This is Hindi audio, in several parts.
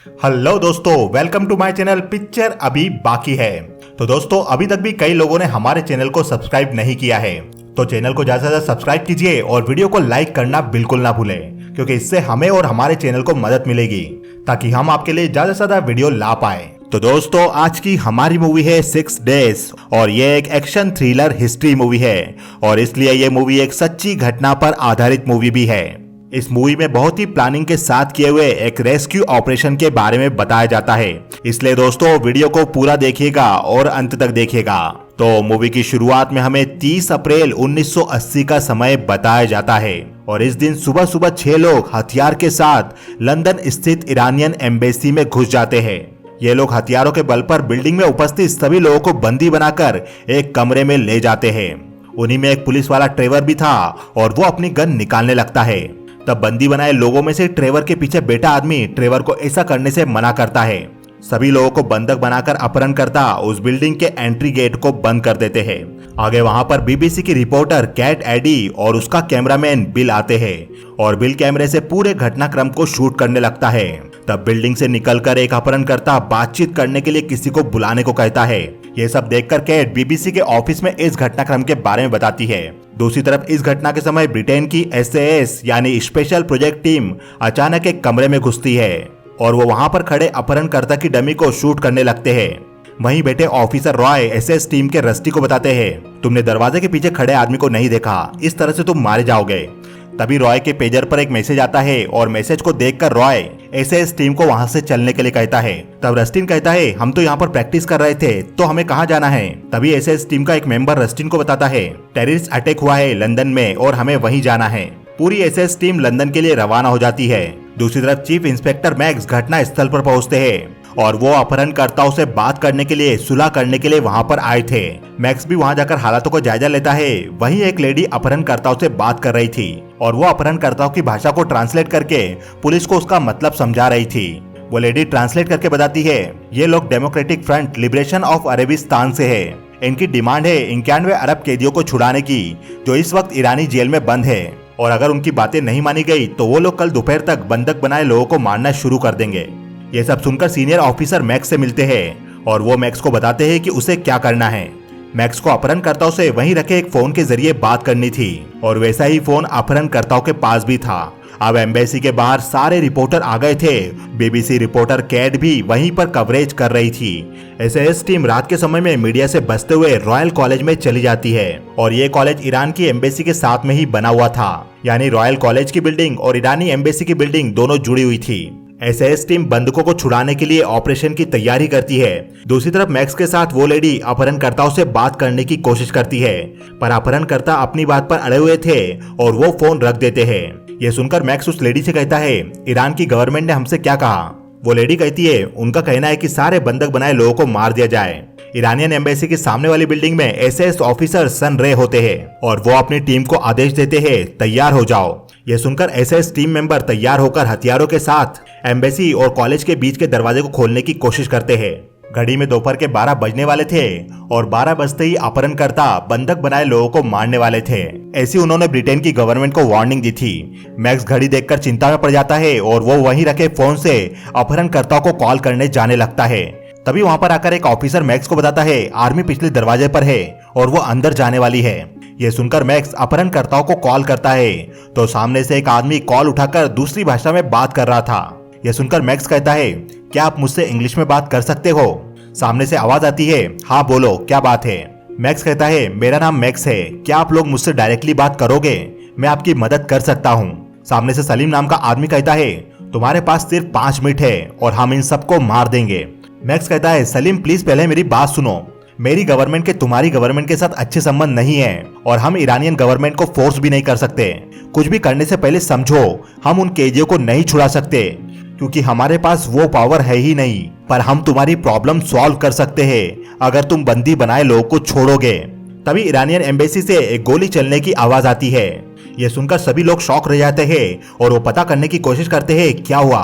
हेलो दोस्तों, welcome to my channel. Picture अभी बाकी है। तो दोस्तों, अभी तक भी कई लोगों ने हमारे चैनल को सब्सक्राइब नहीं किया है, तो चैनल को ज्यादा से ज्यादा सब्सक्राइब कीजिए और वीडियो को लाइक करना बिल्कुल ना भूलें, क्योंकि इससे हमें और हमारे चैनल को मदद मिलेगी ताकि हम आपके लिए ज्यादा से ज्यादा वीडियो ला पाए। तो दोस्तों, आज की हमारी मूवी है 6 डेज और ये एक एक्शन थ्रिलर हिस्ट्री मूवी है और इसलिए ये मूवी एक सच्ची घटना पर आधारित मूवी भी है। इस मूवी में बहुत ही प्लानिंग के साथ किए हुए एक रेस्क्यू ऑपरेशन के बारे में बताया जाता है, इसलिए दोस्तों वीडियो को पूरा देखिएगा और अंत तक देखिएगा। तो मूवी की शुरुआत में हमें 30 अप्रैल 1980 का समय बताया जाता है और इस दिन सुबह सुबह 6 लोग हथियार के साथ लंदन स्थित ईरानियन एम्बेसी में घुस जाते हैं। ये लोग हथियारों के बल पर बिल्डिंग में उपस्थित सभी लोगों को बंदी बनाकर एक कमरे में ले जाते हैं। उन्हीं में एक पुलिस वाला ट्रेवर भी था और वो अपनी गन निकालने लगता है। तब बंदी बनाए लोगों में से ट्रेवर के पीछे बैठा आदमी ट्रेवर को ऐसा करने से मना करता है। सभी लोगों को बंधक बनाकर अपहरणकर्ता उस बिल्डिंग के एंट्री गेट को बंद कर देते हैं। आगे वहां पर बीबीसी की रिपोर्टर कैट एडी और उसका कैमरामैन बिल आते हैं और बिल कैमरे से पूरे घटनाक्रम को शूट करने लगता है। तब बिल्डिंग से निकलकर एक अपहरणकर्ता बातचीत करने के लिए किसी को बुलाने को कहता है। ये सब देखकर कैट बीबीसी के ऑफिस में इस घटनाक्रम के बारे में बताती है। दूसरी तरफ इस घटना के समय ब्रिटेन की SAS यानी स्पेशल प्रोजेक्ट टीम अचानक एक कमरे में घुसती है और वो वहां पर खड़े अपहरणकर्ता की डमी को शूट करने लगते हैं। वहीं बैठे ऑफिसर रॉय SS टीम के रस्टी को बताते हैं, तुमने दरवाजे के पीछे खड़े आदमी को नहीं देखा, इस तरह से तुम मारे जाओगे। तभी रॉय के पेजर पर एक मैसेज आता है और मैसेज को देखकर रॉय SS टीम को वहां से चलने के लिए कहता है। तब रस्टिन कहता है, हम तो यहाँ पर प्रैक्टिस कर रहे थे, तो हमें कहाँ जाना है। तभी SS टीम का एक मेंबर रस्टिन को बताता है, टेररिस्ट अटैक हुआ है लंदन में और हमें वहीं जाना है। पूरी SS टीम लंदन के लिए रवाना हो जाती है। दूसरी तरफ चीफ इंस्पेक्टर मैक्स घटना स्थल पर पहुंचते हैं और वो अपहरणकर्ताओं से बात करने के लिए, सुलह करने के लिए वहां पर आए थे। मैक्स भी वहां जाकर हालातों को जायजा लेता है। वहीं एक लेडी अपहरणकर्ताओं से बात कर रही थी और वो अपहरणकर्ताओं की भाषा को ट्रांसलेट करके पुलिस को उसका मतलब समझा रही थी। वो लेडी ट्रांसलेट करके बताती है, ये लोग democratic front liberation of Arabistan से है। इनकी डिमांड है 91 अरब कैदियों को छुड़ाने की जो इस वक्त ईरानी जेल में बंद है, और अगर उनकी बातें नहीं मानी गई तो वो लोग कल दोपहर तक बंधक बनाए लोगों को मारना शुरू कर देंगे। ये सब सुनकर सीनियर ऑफिसर मैक्स से मिलते हैं और वो मैक्स को बताते हैं कि उसे क्या करना है। मैक्स को अपहरणकर्ताओं से वहीं रखे एक फोन के जरिए बात करनी थी और वैसा ही फोन अपहरणकर्ताओं के पास भी था। अब एम्बेसी के बाहर सारे रिपोर्टर आ गए थे। बीबीसी रिपोर्टर कैट भी वहीं पर कवरेज कर रही थी। SAS टीम रात के समय में मीडिया से बचते हुए रॉयल कॉलेज में चली जाती है और ये कॉलेज ईरान की एम्बेसी के साथ में ही बना हुआ था, यानी रॉयल कॉलेज की बिल्डिंग और ईरानी एम्बेसी की बिल्डिंग दोनों जुड़ी हुई थी। SAS टीम बंधकों को छुड़ाने के लिए ऑपरेशन की तैयारी करती है। दूसरी तरफ मैक्स के साथ वो लेडी अपहरणकर्ताओं से बात करने की कोशिश करती है, पर अपहरणकर्ता अपनी बात पर अड़े हुए थे और वो फोन रख देते हैं। ये सुनकर मैक्स उस लेडी से कहता है, ईरान की गवर्नमेंट ने हमसे क्या कहा। वो लेडी कहती है, उनका कहना है कि सारे बंधक बनाए लोगों को मार दिया जाए। ईरानियन एम्बेसी के सामने वाली बिल्डिंग में SS ऑफिसर सन रे होते हैं और वो अपनी टीम को आदेश देते हैं, तैयार हो जाओ। यह सुनकर SS टीम मेंबर तैयार होकर हथियारों के साथ एम्बेसी और कॉलेज के बीच के दरवाजे को खोलने की कोशिश करते हैं। घड़ी में दोपहर के 12 बजने वाले थे और 12 बजते ही अपहरणकर्ता बंधक बनाए लोगों को मारने वाले थे। ऐसी उन्होंने ब्रिटेन की गवर्नमेंट को वार्निंग दी थी। मैक्स घड़ी देखकर चिंता में पड़ जाता है और वो वहीं रखे फोन से अपहरणकर्ताओं को कॉल करने जाने लगता है। तभी वहां पर आकर एक ऑफिसर मैक्स को बताता है, आर्मी पिछले दरवाजे पर है और वो अंदर जाने वाली है। ये सुनकर मैक्स अपहरणकर्ताओं को कॉल करता है तो सामने से एक आदमी कॉल उठाकर दूसरी भाषा में बात कर रहा था। यह सुनकर मैक्स कहता है, क्या आप मुझसे इंग्लिश में बात कर सकते हो। सामने से आवाज आती है, हाँ बोलो, क्या बात है। मैक्स कहता है, मेरा नाम मैक्स है, क्या आप लोग मुझसे डायरेक्टली बात करोगे, मैं आपकी मदद कर सकता हूँ। सामने से सलीम नाम का आदमी कहता है, तुम्हारे पास सिर्फ 5 मिनट है और हम इन सबको मार देंगे। मैक्स कहता है, सलीम प्लीज पहले मेरी बात सुनो। मेरी गवर्नमेंट के तुम्हारी गवर्नमेंट के साथ अच्छे संबंध नहीं है और हम ईरानियन गवर्नमेंट को फोर्स भी नहीं कर सकते। कुछ भी करने से पहले समझो, हम उन कैदियों को नहीं छुड़ा सकते क्योंकि हमारे पास वो पावर है ही नहीं, पर हम तुम्हारी प्रॉब्लम सॉल्व कर सकते हैं अगर तुम बंदी बनाए लोगों को छोड़ोगे। तभी ईरानियन एम्बेसी से एक गोली चलने की आवाज आती है। यह सुनकर सभी लोग शॉक रह जाते हैं और वो पता करने की कोशिश करते हैं क्या हुआ।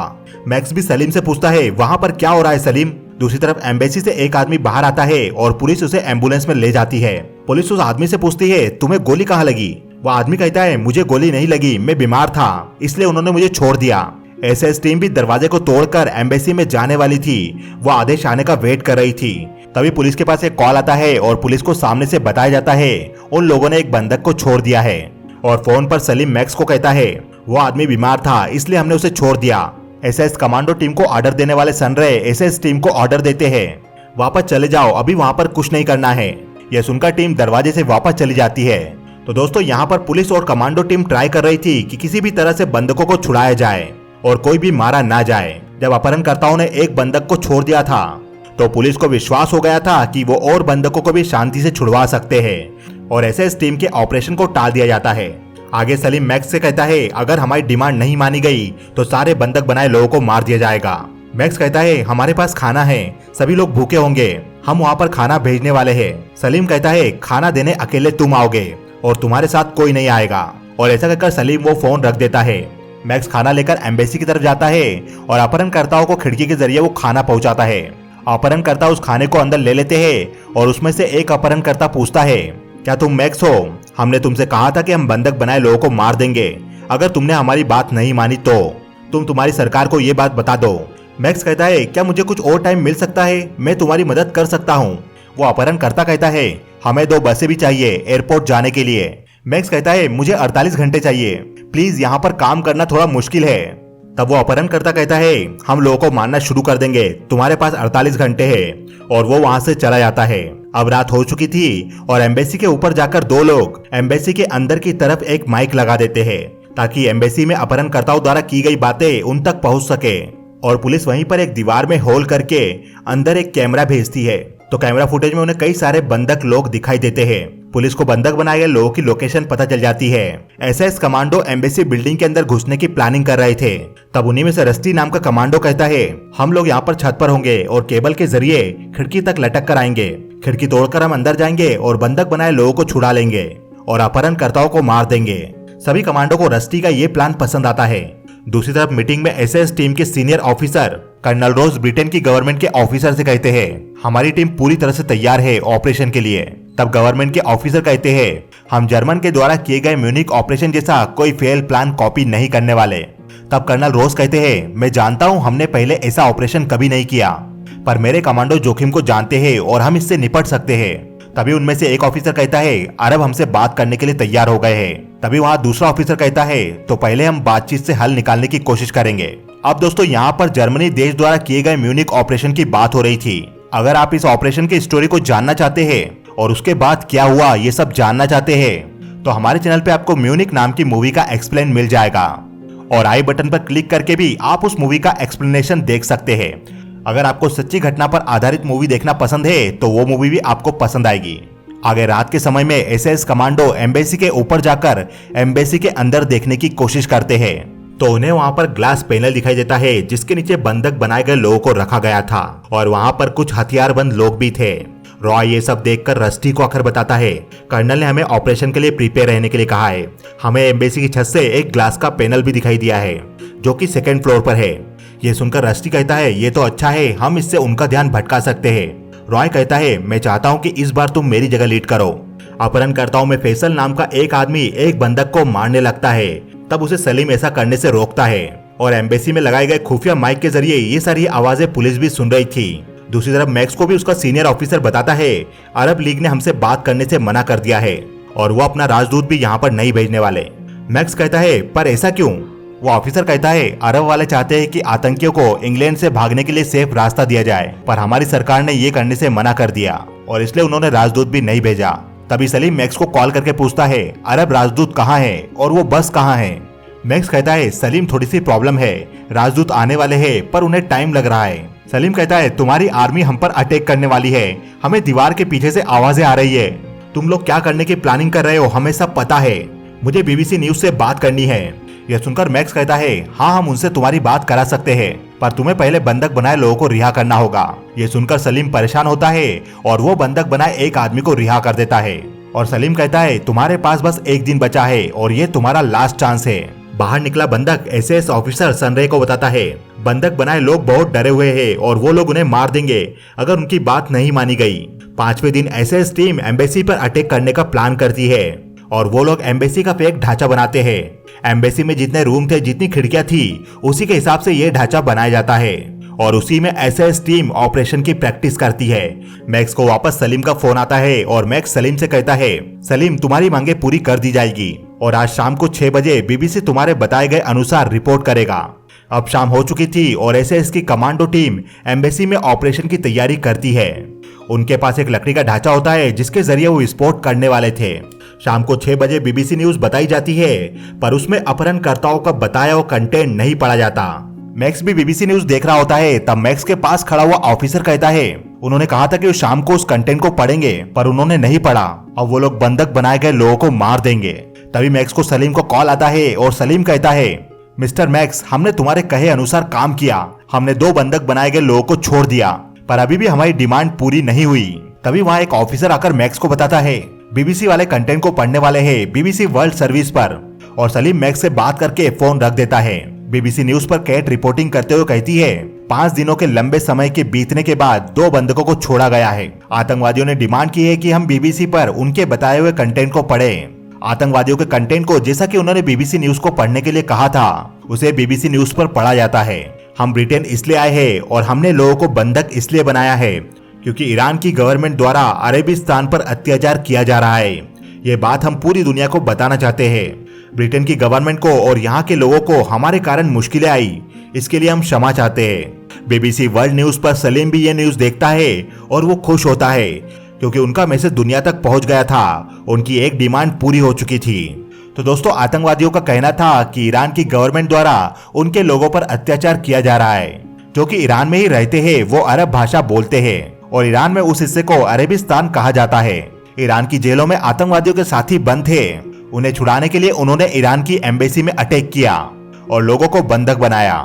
मैक्स भी सलीम से पूछता है, वहां पर क्या हो रहा है सलीम। दूसरी तरफ एम्बेसी से एक आदमी बाहर आता है और पुलिस उसे एम्बुलेंस में ले जाती है। पुलिस उस आदमी से पूछती है, तुम्हें गोली कहाँ लगी। वह आदमी कहता है, मुझे गोली नहीं लगी, मैं बीमार था इसलिए उन्होंने मुझे छोड़ दिया। एसएस टीम भी दरवाजे को तोड़कर एम्बेसी में जाने वाली थी। वो आदेश आने का वेट कर रही थी। तभी पुलिस के पास एक कॉल आता है और पुलिस को सामने से बताया जाता है उन लोगों ने एक बंधक को छोड़ दिया है। और फोन पर सलीम मैक्स को कहता है वो आदमी बीमार था इसलिए हमने उसे छोड़ दिया। एसएस कमांडो टीम को ऑर्डर देने वाले सनरे एसएस टीम को ऑर्डर देते हैं वापस चले जाओ, अभी वहां पर कुछ नहीं करना है। यह सुनकर टीम दरवाजे से वापस चली जाती है। तो दोस्तों यहाँ पर पुलिस और कमांडो टीम ट्राई कर रही थी कि किसी भी तरह से बंधकों को छुड़ाया जाए और कोई भी मारा ना जाए। जब अपहरणकर्ताओं ने एक बंधक को छोड़ दिया था तो पुलिस को विश्वास हो गया था कि वो और बंधकों को भी शांति से छुड़वा सकते हैं और एसएस टीम के ऑपरेशन को टाल दिया जाता है। आगे सलीम मैक्स से कहता है अगर हमारी डिमांड नहीं मानी गई तो सारे बंधक बनाए लोगों को मार दिया जाएगा। मैक्स कहता है हमारे पास खाना है, सभी लोग भूखे होंगे, हम वहाँ पर खाना भेजने वाले हैं। सलीम कहता है खाना देने अकेले तुम आओगे और तुम्हारे साथ कोई नहीं आएगा। और ऐसा कहकर सलीम वो फोन रख देता है। मैक्स खाना लेकर एम्बेसी की तरफ जाता है और अपहरणकर्ताओं को खिड़की के जरिए वो खाना पहुंचाता है। अपहरणकर्ता उस खाने को अंदर ले लेते हैं और उसमें से एक अपहरणकर्ता पूछता है क्या तुम मैक्स हो? हमने तुमसे कहा था कि हम बंधक बनाए लोगों को मार देंगे, अगर तुमने हमारी बात नहीं मानी तो तुम तुम्हारी सरकार को ये बात बता दो। मैक्स कहता है क्या मुझे कुछ और टाइम मिल सकता है, मैं तुम्हारी मदद कर सकता हूँ। वो अपहरणकर्ता कहता है हमें 2 बसें भी चाहिए एयरपोर्ट जाने के लिए। मैक्स कहता है मुझे 48 घंटे चाहिए, प्लीज यहाँ पर काम करना थोड़ा मुश्किल है। तब वो अपहरणकर्ता कहता है हम लोगों को मारना शुरू कर देंगे, तुम्हारे पास 48 घंटे हैं। और वो वहां से चला जाता है। अब रात हो चुकी थी और एम्बेसी के ऊपर जाकर 2 लोग एम्बेसी के अंदर की तरफ एक माइक लगा देते हैं ताकि एम्बेसी में अपहरणकर्ताओं द्वारा की गई बातें उन तक पहुंच सके। और पुलिस वहीं पर एक दीवार में होल करके अंदर एक कैमरा भेजती है। तो कैमरा फुटेज में उन्हें कई सारे बंधक लोग दिखाई देते हैं। पुलिस को बंधक बनाए गए लोगों की लोकेशन पता चल जाती है। एसएस कमांडो एम्बेसी बिल्डिंग के अंदर घुसने की प्लानिंग कर रहे थे। तब उन्हीं में से रस्टी नाम का कमांडो कहता है हम लोग यहाँ पर छत पर होंगे और केबल के जरिए खिड़की तक लटक कर आएंगे। खिड़की तोड़कर हम अंदर जाएंगे और बंधक बनाए लोगों को छुड़ा लेंगे और अपहरणकर्ताओं को मार देंगे। सभी कमांडो को रस्टी का ये प्लान पसंद आता है। दूसरी तरफ मीटिंग में एसएस टीम के सीनियर ऑफिसर कर्नल रोज ब्रिटेन की गवर्नमेंट के ऑफिसर से कहते हैं हमारी टीम पूरी तरह से तैयार है ऑपरेशन के लिए। तब गवर्नमेंट के ऑफिसर कहते हैं हम जर्मन के द्वारा किए गए म्यूनिक ऑपरेशन जैसा कोई फेल प्लान कॉपी नहीं करने वाले। तब कर्नल रोज कहते हैं मैं जानता हूं हमने पहले ऐसा ऑपरेशन कभी नहीं किया, पर मेरे कमांडो जोखिम को जानते हैं और हम इससे निपट सकते हैं। तभी उनमें से एक ऑफिसर कहता है अरब हमसे बात करने के लिए तैयार हो गए हैं। तभी वहां दूसरा ऑफिसर कहता है तो पहले हम बातचीत से हल निकालने की कोशिश करेंगे। अब दोस्तों यहाँ पर जर्मनी देश द्वारा किए गए म्यूनिक ऑपरेशन की बात हो रही थी। अगर आप इस ऑपरेशन की स्टोरी को जानना चाहते हैं और उसके बाद क्या हुआ ये सब जानना चाहते हैं तो हमारे चैनल पे आपको म्यूनिक नाम की मूवी का एक्सप्लेन मिल जाएगा और आई बटन पर क्लिक करके भी आप उस मूवी का एक्सप्लेनेशन देख सकते हैं। अगर आपको सच्ची घटना पर आधारित मूवी देखना पसंद है तो वो मूवी भी आपको पसंद आएगी। आगे रात के समय में एसएस कमांडो एम्बेसी के ऊपर जाकर एम्बेसी के अंदर देखने की कोशिश करते हैं तो उन्हें वहां पर ग्लास पैनल दिखाई देता है जिसके नीचे बंधक बनाए गए लोगों को रखा गया था और वहां पर कुछ हथियारबंद लोग भी थे। रॉय ये सब देखकर रस्टी को आखिर बताता है कर्नल ने हमें ऑपरेशन के लिए प्रिपेयर रहने के लिए कहा है। हमें एम्बेसी की छत से एक ग्लास का पैनल भी दिखाई दिया है जो कि 2nd फ्लोर पर है। ये सुनकर रस्टी कहता है ये तो अच्छा है, हम इससे उनका ध्यान भटका सकते हैं। रॉय कहता है मैं चाहता हूँ कि इस बार तुम मेरी जगह लीड करो। अपहरणकर्ताओं में फैसल नाम का एक आदमी एक बंधक को मारने लगता है। तब उसे सलीम ऐसा करने से रोकता है और एम्बेसी में लगाए गए खुफिया माइक के जरिए ये सारी आवाजें पुलिस भी सुन रही थी। दूसरी तरफ मैक्स को भी उसका सीनियर ऑफिसर बताता है अरब लीग ने हमसे बात करने से मना कर दिया है और वो अपना राजदूत भी यहाँ पर नहीं भेजने वाले। मैक्स कहता है पर ऐसा क्यों? वो ऑफिसर कहता है अरब वाले चाहते हैं कि आतंकियों को इंग्लैंड से भागने के लिए सेफ रास्ता दिया जाए, पर हमारी सरकार ने ये करने से मना कर दिया और इसलिए उन्होंने राजदूत भी नहीं भेजा। तभी सलीम मैक्स को कॉल करके पूछता है अरब राजदूत कहाँ है और वो बस कहाँ है? मैक्स कहता है सलीम थोड़ी सी प्रॉब्लम है, राजदूत आने वाले हैं पर उन्हें टाइम लग रहा है। सलीम कहता है तुम्हारी आर्मी हम पर अटैक करने वाली है, हमें दीवार के पीछे से आवाजें आ रही है, तुम लोग क्या करने की प्लानिंग कर रहे हो हमें सब पता है, मुझे बीबीसी न्यूज से बात करनी है। यह सुनकर मैक्स कहता है हाँ हम उनसे तुम्हारी बात करा सकते हैं, पर तुम्हें पहले बंधक बनाए लोगों को रिहा करना होगा। ये सुनकर सलीम परेशान होता है और वो बंधक बनाए एक आदमी को रिहा कर देता है और सलीम कहता है तुम्हारे पास बस 1 दिन बचा है और ये तुम्हारा लास्ट चांस है। बाहर निकला बंधक एसएस ऑफिसर सनरे को बताता है बंधक बनाए लोग बहुत डरे हुए हैं और वो लोग उन्हें मार देंगे अगर उनकी बात नहीं मानी गई। 5वें दिन एसएस टीम एम्बेसी पर अटैक करने का प्लान करती है और वो लोग एम्बेसी का फेक ढांचा बनाते हैं। एम्बेसी में जितने रूम थे, जितनी खिड़कियां थी, उसी के हिसाब से ये ढांचा बनाया जाता है और उसी में एसएस टीम ऑपरेशन की प्रैक्टिस करती है। मैक्स को वापस सलीम का फोन आता है और मैक्स सलीम से कहता है, सलीम तुम्हारी मांगे पूरी कर दी जाएगी और आज शाम को 6 बजे बीबीसी तुम्हारे बताए गए अनुसार रिपोर्ट करेगा। अब शाम हो चुकी थी और एसएस की कमांडो टीम एम्बेसी में ऑपरेशन की तैयारी करती है। उनके पास एक लकड़ी का ढांचा होता है जिसके जरिए वो विस्फोट करने वाले थे। शाम को 6 बजे बीबीसी न्यूज बताई जाती है, पर उसमें अपहरणकर्ताओं का बताया हुआ कंटेंट नहीं पढ़ा जाता। मैक्स भी बीबीसी न्यूज देख रहा होता है। तब मैक्स के पास खड़ा हुआ ऑफिसर कहता है, उन्होंने कहा था कि वो शाम को उस कंटेंट को पढ़ेंगे, पर उन्होंने नहीं पढ़ा। अब वो लोग बंधक बनाए गए लोगों को मार देंगे। तभी मैक्स को सलीम को कॉल आता है और सलीम कहता है, मिस्टर मैक्स, हमने तुम्हारे कहे अनुसार काम किया। हमने 2 बंधक बनाए गए लोगों को छोड़ दिया, पर अभी भी हमारी डिमांड पूरी नहीं हुई। तभी वहाँ एक ऑफिसर आकर मैक्स को बताता है, बीबीसी वाले कंटेंट को पढ़ने वाले हैं बीबीसी वर्ल्ड सर्विस पर। और सलीम मैक्स से बात करके फोन रख देता है। बीबीसी न्यूज पर कैट रिपोर्टिंग करते हुए कहती है, 5 दिनों के लंबे समय के बीतने के बाद 2 बंधकों को छोड़ा गया है। आतंकवादियों ने डिमांड की है कि हम बीबीसी पर उनके बताए हुए कंटेंट को पढ़ें। आतंकवादियों के कंटेंट को जैसा कि उन्होंने बीबीसी न्यूज को पढ़ने के लिए कहा था, उसे बीबीसी न्यूज पर पढ़ा जाता है। हम ब्रिटेन इसलिए आए हैं और हमने लोगों को बंधक इसलिए बनाया है क्योंकि ईरान की गवर्नमेंट द्वारा अरेबिस्तान पर अत्याचार किया जा रहा है। ये बात हम पूरी दुनिया को बताना चाहते हैं। ब्रिटेन की गवर्नमेंट को और यहाँ के लोगों को हमारे कारण मुश्किलें आई, इसके लिए हम क्षमा चाहते हैं। बीबीसी वर्ल्ड न्यूज पर सलीम भी ये न्यूज देखता है और वो खुश होता है क्योंकि उनका मैसेज दुनिया तक पहुंच गया था। उनकी एक डिमांड पूरी हो चुकी थी। तो दोस्तों, आतंकवादियों का कहना था कि ईरान की गवर्नमेंट द्वारा उनके लोगों पर अत्याचार किया जा रहा है। जो कि ईरान में ही रहते हैं, वो अरब भाषा बोलते हैं और ईरान में उस हिस्से को अरेबिस्तान कहा जाता है। ईरान की जेलों में आतंकवादियों के साथी बंद थे। उन्हें छुड़ाने के लिए उन्होंने ईरान की एम्बेसी में अटैक किया और लोगों को बंधक बनाया।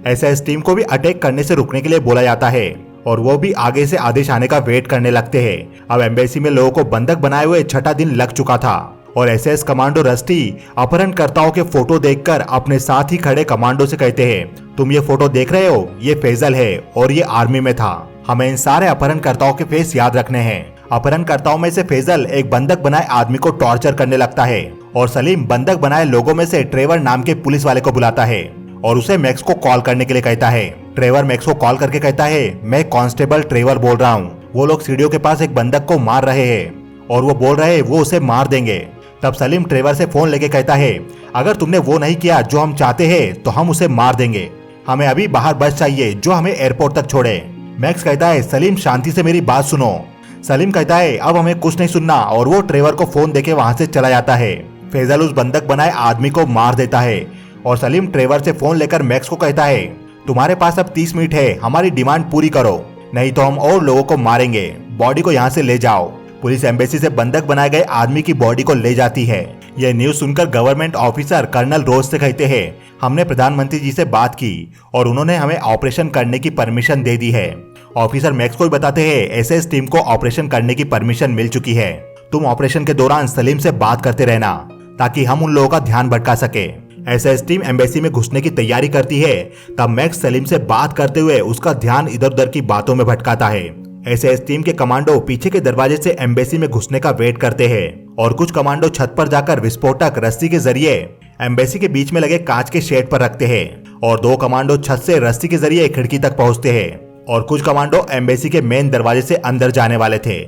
एसएस टीम को भी अटैक करने से रुकने के लिए बोला जाता है और वो भी आगे से आदेश आने का वेट करने लगते हैं। अब एम्बेसी में लोगों को बंधक बनाए हुए 6ठा दिन लग चुका था और एसएस कमांडो रस्टी अपहरणकर्ताओं के फोटो देखकर अपने साथ ही खड़े कमांडो से कहते हैं, तुम ये फोटो देख रहे हो, ये फैजल है और ये आर्मी में था। हमें इन सारे अपहरणकर्ताओं के फेस याद रखने हैं। अपहरणकर्ताओं में से फैजल एक बंधक बनाए आदमी को टॉर्चर करने लगता है और सलीम बंधक बनाए लोगों में से ट्रेवर नाम के पुलिस वाले को बुलाता है और उसे मैक्स को कॉल करने के लिए कहता है। ट्रेवर मैक्स को कॉल करके कहता है, मैं कांस्टेबल ट्रेवर बोल रहा हूँ। वो लोग सीढ़ियों के पास एक बंधक को मार रहे हैं और वो बोल रहे हैं वो उसे मार देंगे। तब सलीम ट्रेवर से फोन लेके कहता है, अगर तुमने वो नहीं किया जो हम चाहते हैं तो हम उसे मार देंगे। हमें अभी बाहर बस चाहिए जो हमें एयरपोर्ट तक छोड़े। मैक्स कहता है, सलीम शांति से मेरी बात सुनो। सलीम कहता है, अब हमें कुछ नहीं सुनना और वो ट्रेवर को फोन देके वहां से चला जाता है। फैजल उस बंधक बनाए आदमी को मार देता है और सलीम ट्रेवर से फोन लेकर मैक्स को कहता है, तुम्हारे पास अब 30 मिनट है, हमारी डिमांड पूरी करो, नहीं तो हम और लोगों को मारेंगे। बॉडी को यहाँ से ले जाओ। पुलिस एम्बेसी से बंधक बनाए गए आदमी की बॉडी को ले जाती है। यह न्यूज सुनकर गवर्नमेंट ऑफिसर कर्नल रोज से कहते हैं, हमने प्रधानमंत्री जी से बात की और उन्होंने हमें ऑपरेशन करने की परमिशन दे दी है। ऑफिसर मैक्स को बताते हैं, एसएस टीम को ऑपरेशन करने की परमिशन मिल चुकी है। तुम ऑपरेशन के दौरान सलीम से बात करते रहना ताकि हम उन लोगों का ध्यान भटका सके। एसएस टीम एम्बेसी में घुसने की तैयारी करती है। तब मैक्स सलीम से बात करते हुए उसका ध्यान इधर उधर की बातों में भटकाता है। एसएस टीम के कमांडो पीछे के दरवाजे से एम्बेसी में घुसने का वेट करते हैं और कुछ कमांडो छत पर जाकर विस्फोटक रस्सी के जरिए एम्बेसी के बीच में लगे कांच के शेड पर रखते हैं और 2 कमांडो छत से रस्सी के जरिए खिड़की तक पहुंचते हैं और कुछ कमांडो एम्बेसी के मेन दरवाजे से अंदर जाने वाले थे।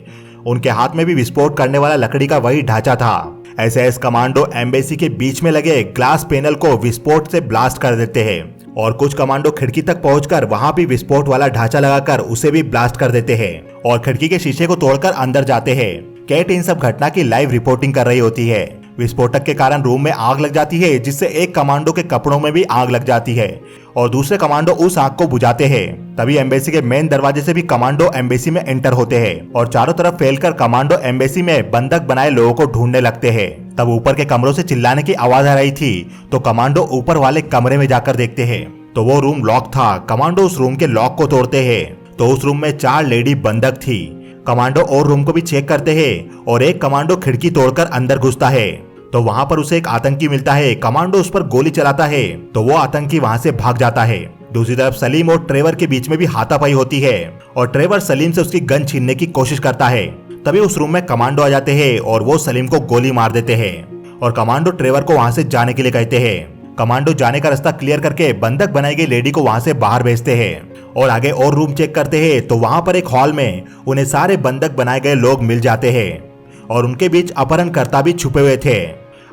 उनके हाथ में भी विस्फोट करने वाला लकड़ी का वही ढांचा था। एसएस कमांडो एम्बेसी के बीच में लगे ग्लास पैनल को विस्फोट से ब्लास्ट कर देते हैं और कुछ कमांडो खिड़की तक पहुंचकर वहां भी विस्फोट वाला ढांचा लगाकर उसे भी ब्लास्ट कर देते हैं और खिड़की के शीशे को तोड़कर अंदर जाते हैं। कैट इन सब घटना की लाइव रिपोर्टिंग कर रही होती है। विस्फोटक के कारण रूम में आग लग जाती है जिससे एक कमांडो के कपड़ों में भी आग लग जाती है और दूसरे कमांडो उस आग को बुझाते हैं। तभी एम्बेसी के मेन दरवाजे से भी कमांडो एम्बेसी में एंटर होते हैं और चारों तरफ फैलकर कमांडो एम्बेसी में बंधक बनाए लोगों को ढूंढने लगते हैं। तब ऊपर के कमरों से चिल्लाने की आवाज आ रही थी तो कमांडो ऊपर वाले कमरे में जाकर देखते हैं तो वो रूम लॉक था। कमांडो उस रूम के लॉक को तोड़ते हैं तो उस रूम में 4 लेडी बंधक थी। कमांडो और रूम को भी चेक करते हैं और एक कमांडो खिड़की तोड़कर अंदर घुसता है तो वहां पर उसे एक आतंकी मिलता है। कमांडो उस पर गोली चलाता है तो वो आतंकी वहां से भाग जाता है। दूसरी तरफ सलीम और ट्रेवर के बीच में भी हाथापाई होती है और ट्रेवर सलीम से उसकी गन छीनने की कोशिश करता है। तभी उस रूम में कमांडो आ जाते हैं और वो सलीम को गोली मार देते हैं और कमांडो ट्रेवर को वहां से जाने के लिए कहते हैं। कमांडो जाने का रास्ता क्लियर करके बंधक बनाई गई लेडी को वहां से बाहर भेजते हैं और आगे और रूम चेक करते हैं तो वहां पर एक हॉल में उन्हें सारे बंधक बनाए गए लोग मिल जाते हैं और उनके बीच अपहरणकर्ता भी छुपे हुए थे।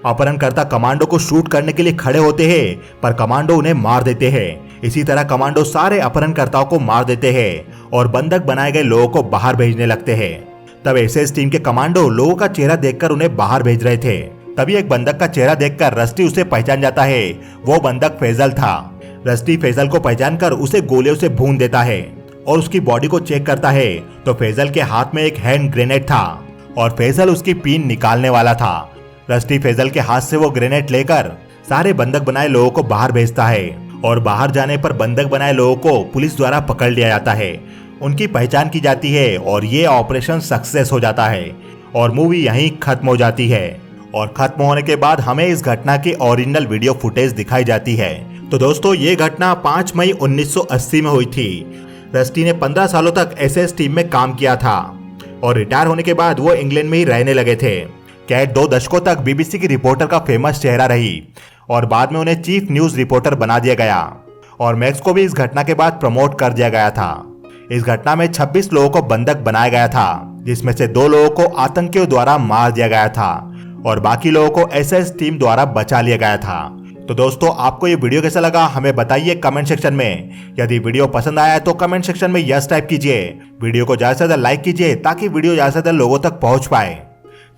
अपहरणकर्ता कमांडो को शूट करने के लिए खड़े होते हैं पर कमांडो उन्हें मार देते हैं। इसी तरह कमांडो सारे अपहरणकर्ताओं को मार देते हैं और बंधक बनाए गए लोगों को बाहर भेजने लगते हैं। तब एसएस टीम के कमांडो लोगों का चेहरा देखकर उन्हें बाहर भेज रहे थे। तभी एक बंधक का चेहरा देखकर रस्टी उसे पहचान जाता है। वो बंधक फैजल था। रस्टी फैजल को पहचान कर उसे गोलियों से भून देता है और उसकी बॉडी को चेक करता है तो फैजल के हाथ में एक हैंड ग्रेनेड था और फैजल उसकी पीन निकालने वाला था। रस्टी फैजल के हाथ से वो ग्रेनेड लेकर सारे बंधक बनाए लोगों को बाहर भेजता है और बाहर जाने पर बंधक बनाए लोगों को पुलिस द्वारा पकड़ लिया जाता है। उनकी पहचान की जाती है और ये ऑपरेशन सक्सेस हो जाता है और मूवी यहीं खत्म हो जाती है। और खत्म होने के बाद हमें इस घटना की ओरिजिनल वीडियो फुटेज दिखाई जाती है। तो दोस्तों ये घटना 5 मई 1980 में हुई थी। रस्टी ने 15 सालों तक एसएस टीम में काम किया था और रिटायर होने के बाद वो इंग्लैंड में ही रहने लगे थे। कैट 2 दशकों तक बीबीसी की रिपोर्टर का फेमस चेहरा रही और बाद में उन्हें चीफ न्यूज रिपोर्टर बना दिया गया और मैक्स को भी इस घटना के बाद प्रमोट कर दिया गया था। इस घटना में 26 लोगों को बंधक बनाया गया था जिसमें से 2 लोगों को आतंकियों द्वारा मार दिया गया था और बाकी लोगों को एसएस टीम द्वारा बचा लिया गया था। तो दोस्तों आपको ये वीडियो कैसा लगा हमें बताइए कमेंट सेक्शन में। यदि वीडियो पसंद आया तो कमेंट सेक्शन में यस टाइप कीजिए। वीडियो को ज्यादा से ज्यादा लाइक कीजिए ताकि वीडियो ज्यादा से ज्यादा लोगों तक पहुंच पाए।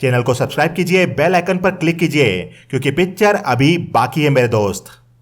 चैनल को सब्सक्राइब कीजिए, बेल आइकन पर क्लिक कीजिए क्योंकि पिक्चर अभी बाकी है मेरे दोस्त।